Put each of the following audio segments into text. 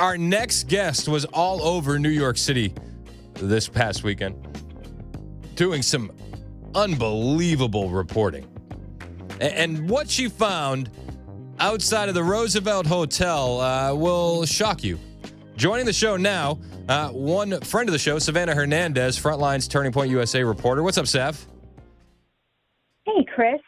Our next guest was all over New York City this past weekend, doing some unbelievable reporting. And what she found outside of the Roosevelt Hotel will shock you. Joining the show now, one friend of the show, Savanah Hernandez, Frontline's Turning Point USA reporter. What's up, Sav? Hey, Chris.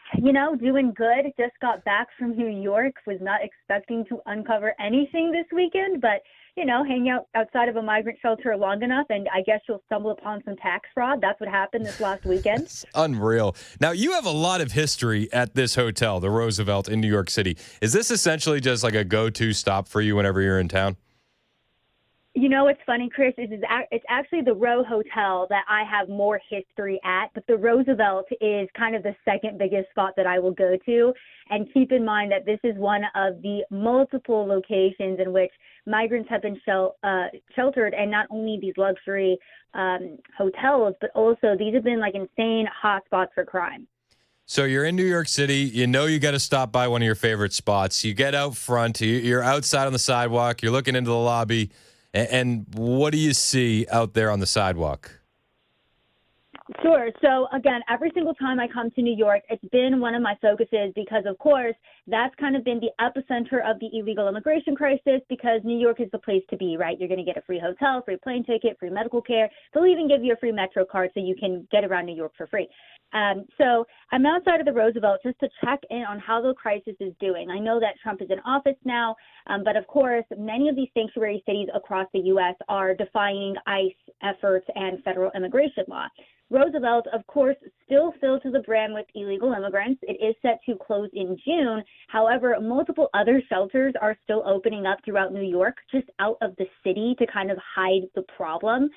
Doing good. Just got back from New York. Was not expecting to uncover anything this weekend, but, hanging out outside of a migrant shelter long enough, and I guess you'll stumble upon some tax fraud. That's what happened this last weekend. It's unreal. Now, you have a lot of history at this hotel, the Roosevelt in New York City. Is this essentially just like a go-to stop for you whenever you're in town? What's funny, Chris, is it's actually the Row Hotel that I have more history at, but the Roosevelt is kind of the second biggest spot that I will go to. And keep in mind that this is one of the multiple locations in which migrants have been sheltered, and not only these luxury hotels, but also these have been like insane hotspots for crime. So you're in New York City. You got to stop by one of your favorite spots. You get out front. You're outside on the sidewalk. You're looking into the lobby. And what do you see out there on the sidewalk? Sure. So, again, every single time I come to New York, it's been one of my focuses because, of course, that's kind of been the epicenter of the illegal immigration crisis because New York is the place to be, right? You're going to get a free hotel, free plane ticket, free medical care. They'll even give you a free Metro card so you can get around New York for free. So I'm outside of the Roosevelt just to check in on how the crisis is doing. I know that Trump is in office now, but of course, many of these sanctuary cities across the U.S. are defying ICE efforts and federal immigration law. Roosevelt, of course, still filled to the brim with illegal immigrants. It is set to close in June. However, multiple other shelters are still opening up throughout New York, just out of the city to kind of hide the problem.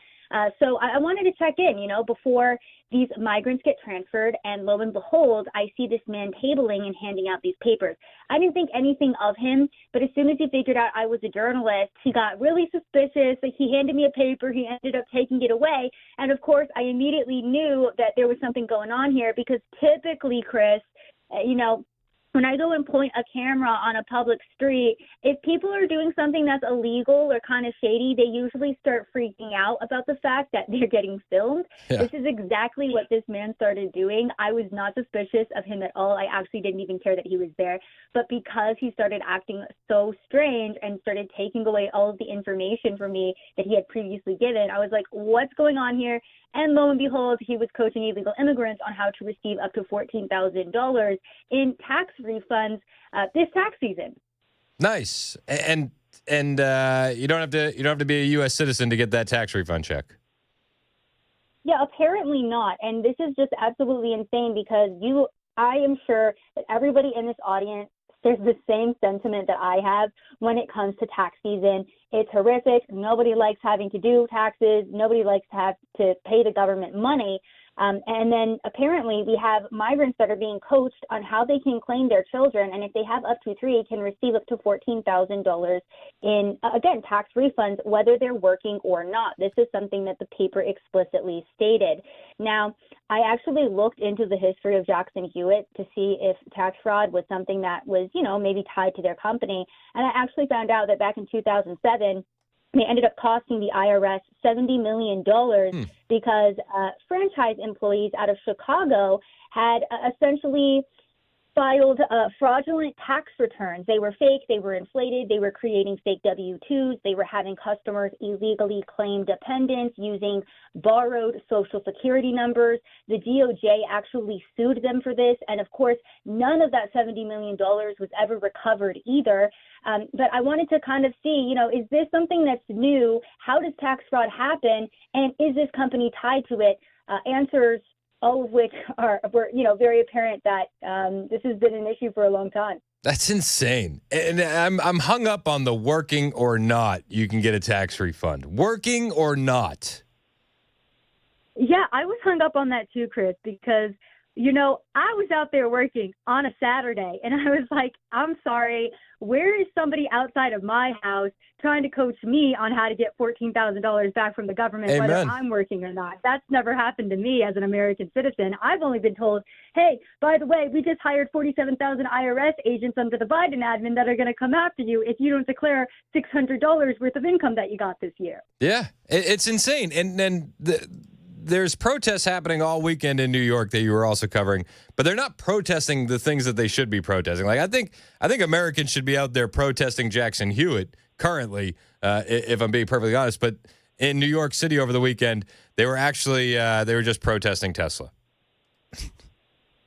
So I wanted to check in, before these migrants get transferred, and lo and behold, I see this man tabling and handing out these papers. I didn't think anything of him, but as soon as he figured out I was a journalist, he got really suspicious. He handed me a paper. He ended up taking it away. And of course, I immediately knew that there was something going on here because typically, Chris, when I go and point a camera on a public street, if people are doing something that's illegal or kind of shady, they usually start freaking out about the fact that they're getting filmed. Yeah. This is exactly what this man started doing. I was not suspicious of him at all. I actually didn't even care that he was there. But because he started acting so strange and started taking away all of the information from me that he had previously given, I was like, what's going on here? And lo and behold, he was coaching illegal immigrants on how to receive up to $14,000 in tax refunds this tax season. Nice. And you don't have to be a U.S. citizen to get that tax refund check. Yeah, apparently not. And this is just absolutely insane because I am sure that everybody in this audience there's the same sentiment that I have when it comes to tax season. It's horrific. Nobody likes having to do taxes. Nobody likes to have to pay the government money. And then apparently we have migrants that are being coached on how they can claim their children. And if they have up to 3, can receive up to $14,000 in, again, tax refunds, whether they're working or not. This is something that the paper explicitly stated. Now, I actually looked into the history of Jackson Hewitt to see if tax fraud was something that was, maybe tied to their company. And I actually found out that back in 2007, they ended up costing the IRS $70 million because franchise employees out of Chicago had essentially filed fraudulent tax returns. They were fake. They were inflated. They were creating fake W-2s. They were having customers illegally claim dependents using borrowed Social Security numbers. The DOJ actually sued them for this. And, of course, none of that $70 million was ever recovered either. But I wanted to kind of see, is this something that's new? How does tax fraud happen? And is this company tied to it? Answers, all of which were very apparent that this has been an issue for a long time. That's insane. And I'm hung up on the working or not you can get a tax refund. Working or not. Yeah, I was hung up on that too, Chris, because I was out there working on a Saturday, and I was like, I'm sorry, where is somebody outside of my house trying to coach me on how to get $14,000 back from the government, Amen. whether I'm working or not? That's never happened to me as an American citizen. I've only been told, hey, by the way, we just hired 47,000 IRS agents under the Biden admin that are going to come after you if you don't declare $600 worth of income that you got this year. Yeah, it's insane. And then there's protests happening all weekend in New York that you were also covering, but they're not protesting the things that they should be protesting. Like I think Americans should be out there protesting Jackson Hewitt currently, if I'm being perfectly honest. But in New York City over the weekend, they were actually they were just protesting Tesla.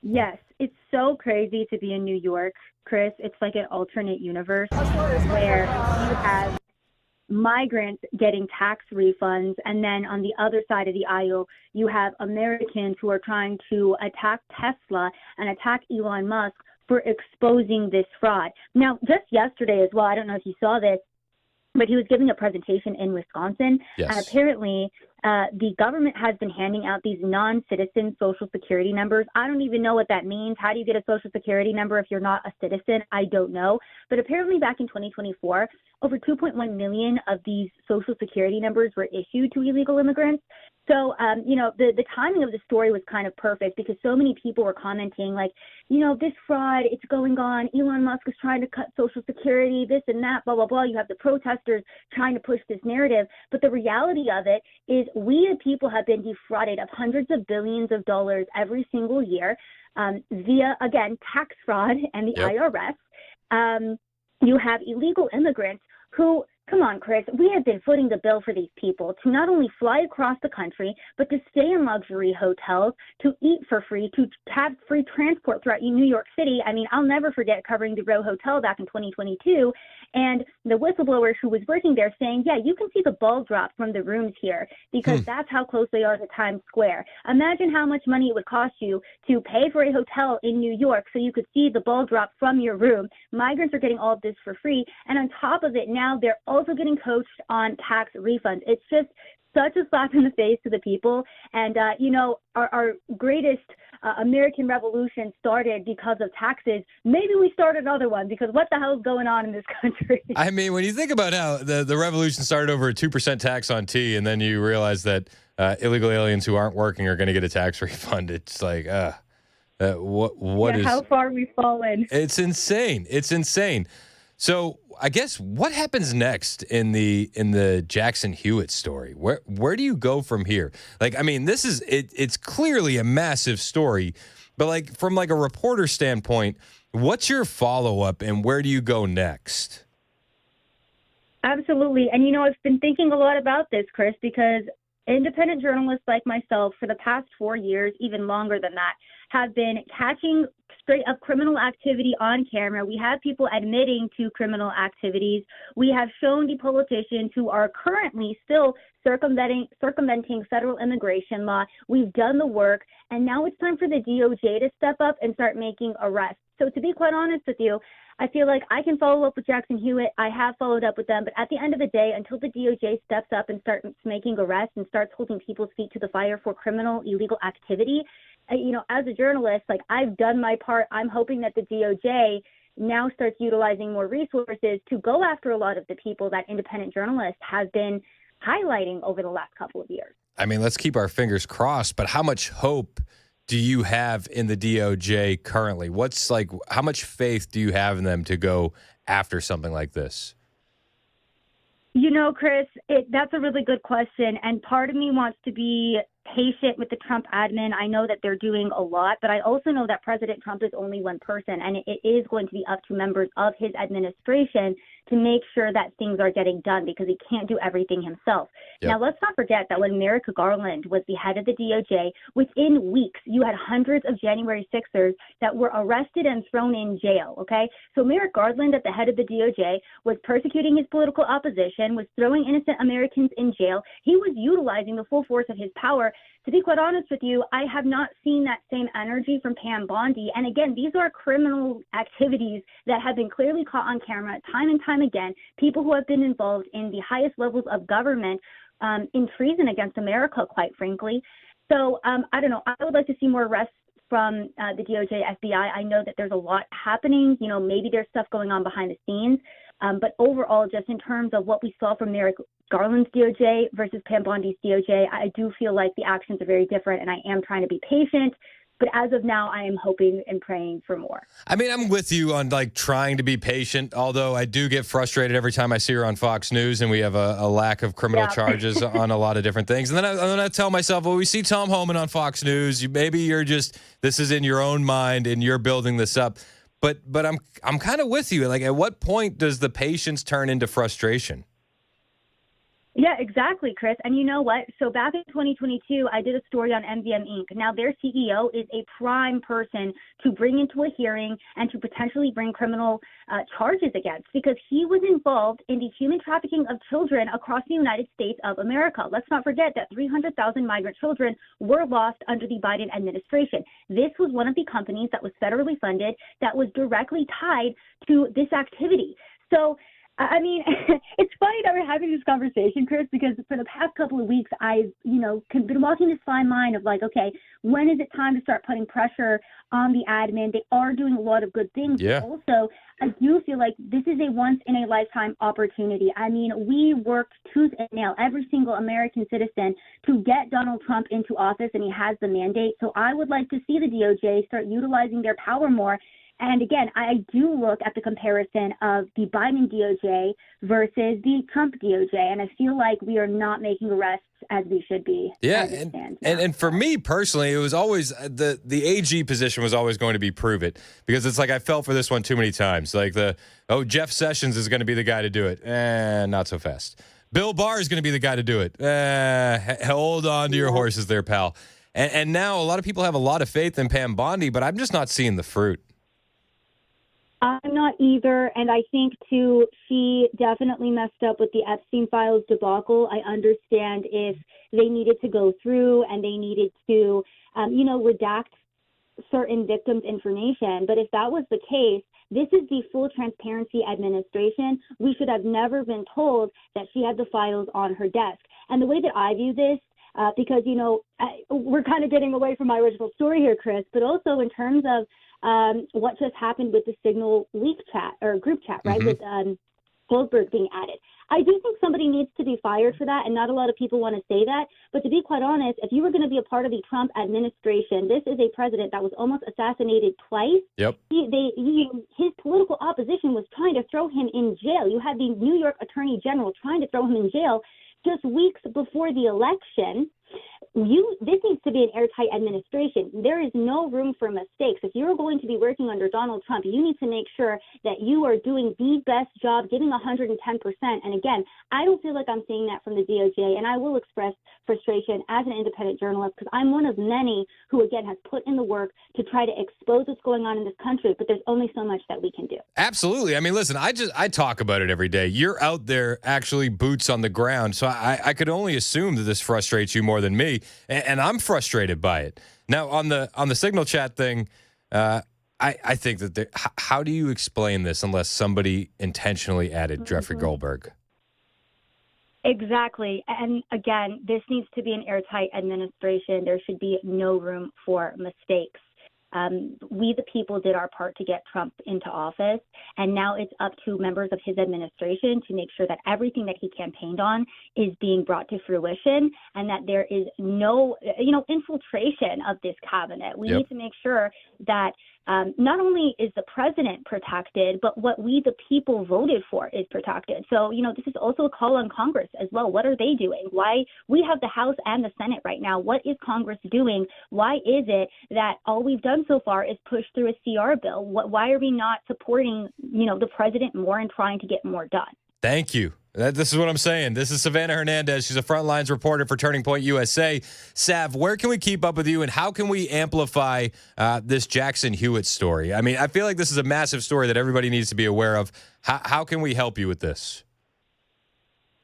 Yes, it's so crazy to be in New York, Chris. It's like an alternate universe where you have migrants getting tax refunds, and then on the other side of the aisle, you have Americans who are trying to attack Tesla and attack Elon Musk for exposing this fraud. Now, just yesterday as well, I don't know if you saw this, but he was giving a presentation in Wisconsin, Yes. and apparently the government has been handing out these non-citizen Social Security numbers. I don't even know what that means. How do you get a Social Security number if you're not a citizen? I don't know. But apparently back in 2024, over 2.1 million of these Social Security numbers were issued to illegal immigrants. So, the timing of the story was kind of perfect because so many people were commenting like, this fraud, it's going on. Elon Musk is trying to cut Social Security, this and that, blah, blah, blah. You have the protesters trying to push this narrative. But the reality of it is we the people have been defrauded of hundreds of billions of dollars every single year via, again, tax fraud and the IRS. You have illegal immigrants who, come on, Chris, we have been footing the bill for these people to not only fly across the country, but to stay in luxury hotels, to eat for free, to have free transport throughout New York City. I mean, I'll never forget covering the Row Hotel back in 2022, and the whistleblower who was working there saying, yeah, you can see the ball drop from the rooms here because that's how close they are to Times Square. Imagine how much money it would cost you to pay for a hotel in New York so you could see the ball drop from your room. Migrants are getting all of this for free, and on top of it, now they're also getting coached on tax refunds. It's just such a slap in the face to the people. And, our greatest American revolution started because of taxes. Maybe we start another one because what the hell is going on in this country? I mean, when you think about how the revolution started over a 2% tax on tea, and then you realize that illegal aliens who aren't working are going to get a tax refund, it's like, what is... How far we've fallen. It's insane. It's insane. So I guess what happens next in the Jackson Hewitt story? Where do you go from here? Like, I mean, it's clearly a massive story, but like from like a reporter standpoint, what's your follow-up and where do you go next? Absolutely. And, I've been thinking a lot about this, Chris, because independent journalists like myself for the past 4 years, even longer than that, have been catching straight up criminal activity on camera. We have people admitting to criminal activities. We have shown the politicians who are currently still circumventing federal immigration law. We've done the work, and now it's time for the DOJ to step up and start making arrests. So to be quite honest with you, I feel like I can follow up with Jackson Hewitt. I have followed up with them, but at the end of the day, until the DOJ steps up and starts making arrests and starts holding people's feet to the fire for criminal illegal activity, as a journalist, like I've done my part. I'm hoping that the DOJ now starts utilizing more resources to go after a lot of the people that independent journalists have been highlighting over the last couple of years. I mean, let's keep our fingers crossed, but how much hope do you have in the DOJ currently? How much faith do you have in them to go after something like this? Chris, that's a really good question. And part of me wants to be patient with the Trump admin. I know that they're doing a lot, but I also know that President Trump is only one person, and it is going to be up to members of his administration to make sure that things are getting done because he can't do everything himself. Yep. Now, let's not forget that when Merrick Garland was the head of the DOJ, within weeks, you had hundreds of January 6ers that were arrested and thrown in jail, okay? So Merrick Garland, at the head of the DOJ, was persecuting his political opposition, was throwing innocent Americans in jail. He was utilizing the full force of his power. To be quite honest with you, I have not seen that same energy from Pam Bondi. And again, these are criminal activities that have been clearly caught on camera time and time again. People who have been involved in the highest levels of government in treason against America, quite frankly. So I don't know. I would like to see more arrests from the DOJ, FBI. I know that there's a lot happening. Maybe there's stuff going on behind the scenes. But overall, just in terms of what we saw from Merrick Garland's DOJ versus Pam Bondi's DOJ, I do feel like the actions are very different, and I am trying to be patient. But as of now, I am hoping and praying for more. I mean, I'm with you on trying to be patient, although I do get frustrated every time I see her on Fox News and we have a lack of criminal charges on a lot of different things. And then I tell myself, well, we see Tom Homan on Fox News. Maybe you're this is in your own mind and you're building this up. But I'm kind of with you. At what point does the patience turn into frustration? Yeah, exactly, Chris. And you know what? So back in 2022, I did a story on MVM Inc. Now, their CEO is a prime person to bring into a hearing and to potentially bring criminal charges against, because he was involved in the human trafficking of children across the United States of America. Let's not forget that 300,000 migrant children were lost under the Biden administration. This was one of the companies that was federally funded that was directly tied to this activity. So, I mean, it's funny that we're having this conversation, Chris, because for the past couple of weeks, I've, been walking this fine line of okay, when is it time to start putting pressure on the admin? They are doing a lot of good things. Yeah. But also, I do feel like this is a once-in-a-lifetime opportunity. I mean, we worked tooth and nail, every single American citizen, to get Donald Trump into office, and he has the mandate. So I would like to see the DOJ start utilizing their power more. And again, I do look at the comparison of the Biden DOJ versus the Trump DOJ, and I feel like we are not making arrests as we should be. Yeah, and for me personally, it was always the AG position was always going to be prove it, because it's I felt for this one too many times. Jeff Sessions is going to be the guy to do it. Not so fast. Bill Barr is going to be the guy to do it. Hold on to your horses there, pal. And now a lot of people have a lot of faith in Pam Bondi, but I'm just not seeing the fruit. I'm not either, and I think, too, she definitely messed up with the Epstein files debacle. I understand if they needed to go through and they needed to, redact certain victims' information, but if that was the case, this is the full transparency administration. We should have never been told that she had the files on her desk. And the way that I view this, because, we're kind of getting away from my original story here, Chris, but also in terms of what just happened with the Signal leak chat or group chat, right, with Goldberg being added. I do think somebody needs to be fired for that, and not a lot of people want to say that. But to be quite honest, if you were going to be a part of the Trump administration, this is a president that was almost assassinated twice. Yep. His political opposition was trying to throw him in jail. You had the New York Attorney General trying to throw him in jail just weeks before the election. This needs to be an airtight administration. There is no room for mistakes. If you're going to be working under Donald Trump, you need to make sure that you are doing the best job, giving 110%. And again, I don't feel like I'm seeing that from the DOJ, and I will express frustration as an independent journalist, because I'm one of many who, again, has put in the work to try to expose what's going on in this country, but there's only so much that we can do. Absolutely. I mean, listen, I talk about it every day. You're out there actually boots on the ground, so I could only assume that this frustrates you more than me. And I'm frustrated by it. Now, on the Signal chat thing, I think that how do you explain this unless somebody intentionally added Jeffrey Goldberg? Exactly. And again, this needs to be an airtight administration. There should be no room for mistakes. We, the people, did our part to get Trump into office, and now it's up to members of his administration to make sure that everything that he campaigned on is being brought to fruition, and that there is no, infiltration of this cabinet. We need to make sure that not only is the president protected, but what we, the people, voted for is protected. So, this is also a call on Congress as well. What are they doing? Why we have the House and the Senate right now? What is Congress doing? Why is it that all we've done so far is push through a CR bill? Why are we not supporting, the president more and trying to get more done? Thank you. This is what I'm saying. This is Savanah Hernandez. She's a Frontlines reporter for Turning Point USA. Sav, where can we keep up with you, and how can we amplify this Jackson Hewitt story? I mean, I feel like this is a massive story that everybody needs to be aware of. How can we help you with this?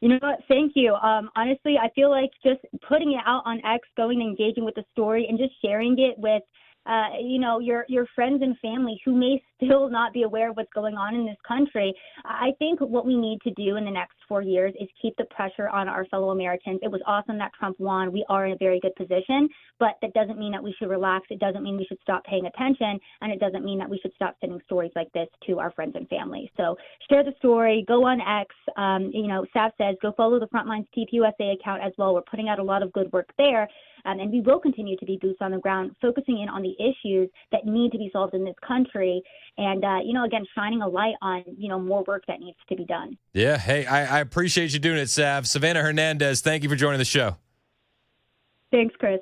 You know what? Thank you. Honestly, I feel like just putting it out on X, going and engaging with the story, and just sharing it with your friends and family who may still not be aware of what's going on in this country. I think what we need to do in the next 4 years is keep the pressure on our fellow Americans. It was awesome that Trump won. We are in a very good position, but that doesn't mean that we should relax. It doesn't mean we should stop paying attention, and it doesn't mean that we should stop sending stories like this to our friends and family. So share the story. Go on X. Sav says, go follow the Frontlines TPUSA account as well. We're putting out a lot of good work there. And we will continue to be boots on the ground, focusing in on the issues that need to be solved in this country. And, again, shining a light on, more work that needs to be done. Yeah. Hey, I appreciate you doing it, Sav. Savanah Hernandez, thank you for joining the show. Thanks, Chris.